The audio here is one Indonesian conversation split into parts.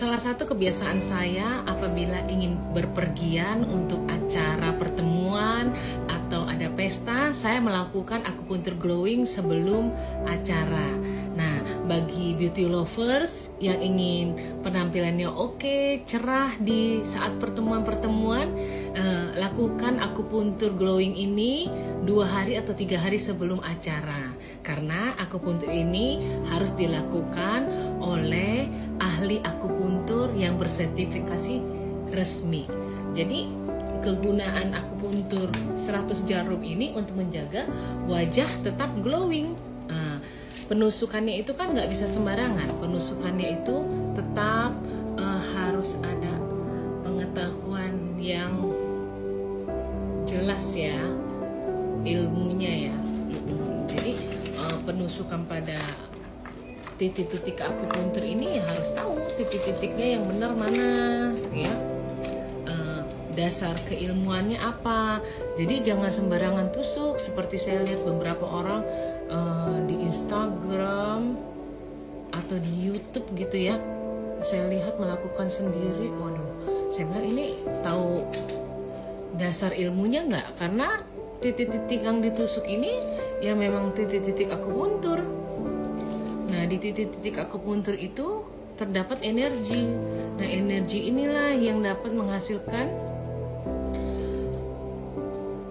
Salah satu kebiasaan saya apabila ingin berpergian untuk acara pertemuan atau ada pesta, saya melakukan akupuntur glowing sebelum acara. Nah, bagi beauty lovers yang ingin penampilannya oke, cerah di saat pertemuan-pertemuan, lakukan akupuntur glowing ini 2 hari atau 3 hari sebelum acara. Karena akupuntur ini harus dilakukan oleh ahli akupuntur yang bersertifikasi resmi. Jadi kegunaan akupuntur 100 jarum ini untuk menjaga wajah tetap glowing. Penusukannya itu kan nggak bisa sembarangan. Penusukannya itu tetap harus ada pengetahuan yang jelas ya, ilmunya ya. Jadi penusukan pada titik-titik akupuntur ini harus tahu titik-titiknya yang benar mana ya, dasar keilmuannya apa. Jadi jangan sembarangan tusuk seperti saya lihat beberapa orang di Instagram atau di YouTube gitu ya, saya lihat melakukan sendiri. Waduh, saya bilang ini tahu dasar ilmunya nggak? Karena titik-titik yang ditusuk ini ya memang titik-titik akupuntur. Nah, di titik-titik akupuntur itu terdapat energi. Nah, energi inilah yang dapat menghasilkan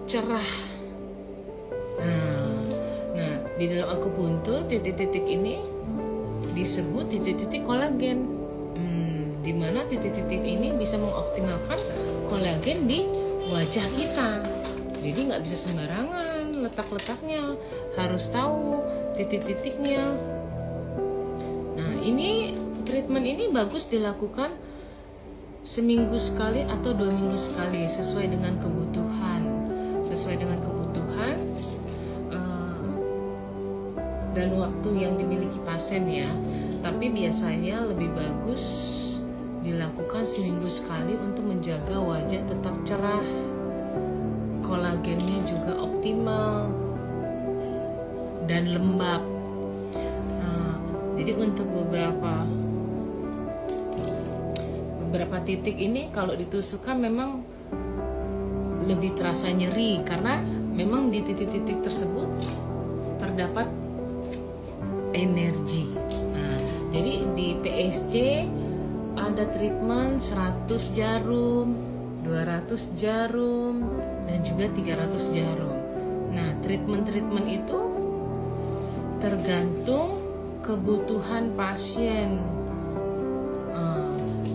cerah. Nah, di dalam akupuntur titik-titik ini disebut titik-titik kolagen. Di mana titik-titik ini bisa mengoptimalkan kolagen di wajah kita. Jadi nggak bisa sembarangan letak-letaknya, harus tahu titik-titiknya. Nah, ini treatment ini bagus dilakukan seminggu sekali atau 2 minggu sekali sesuai dengan kebutuhan, dan waktu yang dimiliki pasien ya. Tapi biasanya lebih bagus dilakukan seminggu sekali untuk menjaga wajah tetap cerah, kolagennya juga optimal dan lembab. Jadi untuk beberapa titik ini kalau ditusukkan memang lebih terasa nyeri karena memang di titik-titik tersebut terdapat energi. Jadi di PSC ada treatment 100 jarum, 200 jarum, dan juga 300 jarum. Nah, treatment itu tergantung kebutuhan pasien.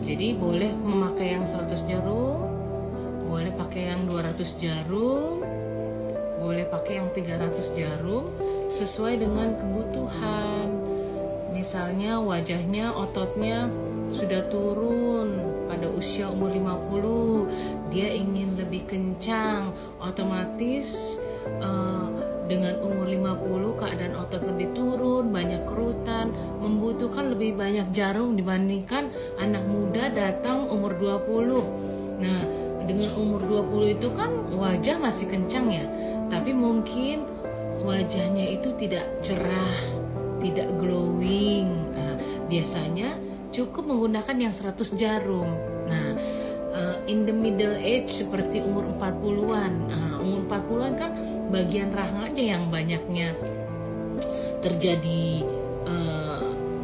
Jadi boleh memakai yang 100 jarum, boleh pakai yang 200 jarum, boleh pakai yang 300 jarum sesuai dengan kebutuhan. Misalnya wajahnya, ototnya sudah turun pada usia umur 50, dia ingin lebih kencang, otomatis dengan umur 50 keadaan otot lebih turun, banyak kerutan, membutuhkan lebih banyak jarum dibandingkan anak muda datang umur 20. Nah, dengan umur 20 itu kan wajah masih kencang ya, tapi mungkin wajahnya itu tidak cerah, tidak glowing. Nah, biasanya cukup menggunakan yang 100 jarum. Nah, in the middle age seperti umur 40-an. Umur 40-an kan bagian rahang aja yang banyaknya terjadi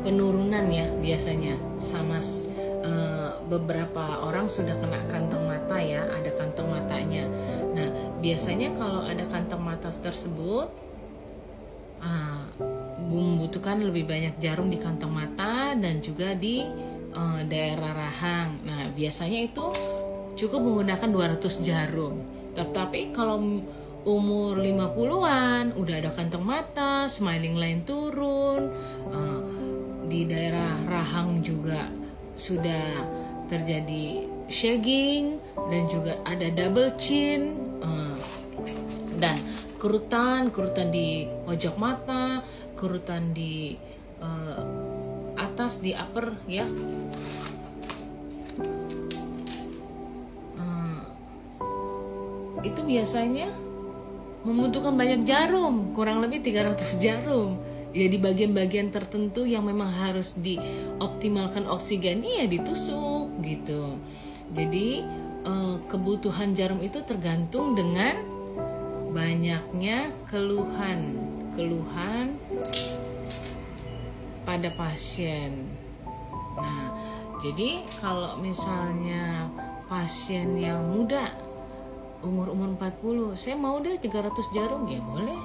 penurunan ya biasanya. Sama beberapa orang sudah kena kantong mata ya, ada kantong matanya. Nah, biasanya kalau ada kantong mata tersebut membutuhkan lebih banyak jarum di kantong mata dan juga di daerah rahang. Nah, biasanya itu cukup menggunakan 200 jarum. Tapi kalau umur 50-an udah ada kantong mata, smiling line turun, di daerah rahang juga sudah terjadi shagging dan juga ada double chin, dan kerutan di pojok mata, kerutan di atas, di upper ya. Itu biasanya membutuhkan banyak jarum, kurang lebih 300 jarum. Ya di bagian-bagian tertentu yang memang harus dioptimalkan oksigennya ya ditusuk gitu. Jadi kebutuhan jarum itu tergantung dengan banyaknya keluhan pada pasien. Nah, jadi kalau misalnya pasien yang muda umur 40, saya mau deh 300 jarum, ya boleh.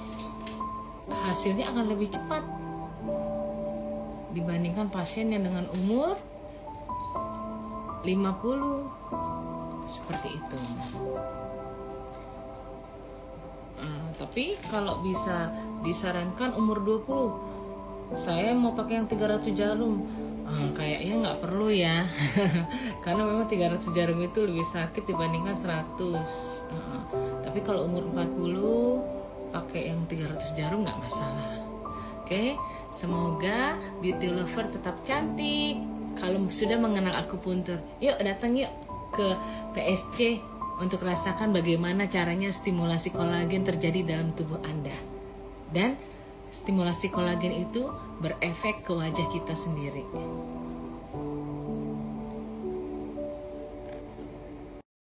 Hasilnya akan lebih cepat dibandingkan pasien yang dengan umur 50. Seperti itu. Tapi kalau bisa disarankan umur 20, saya mau pakai yang 300 jarum, kayaknya nggak perlu ya. Karena memang 300 jarum itu lebih sakit dibandingkan 100. Tapi kalau umur 40 pakai yang 300 jarum nggak masalah. Oke, semoga beauty lover tetap cantik. Kalau sudah mengenal akupuntur, yuk datang yuk ke PSC untuk rasakan bagaimana caranya stimulasi kolagen terjadi dalam tubuh Anda. Dan stimulasi kolagen itu berefek ke wajah kita sendiri.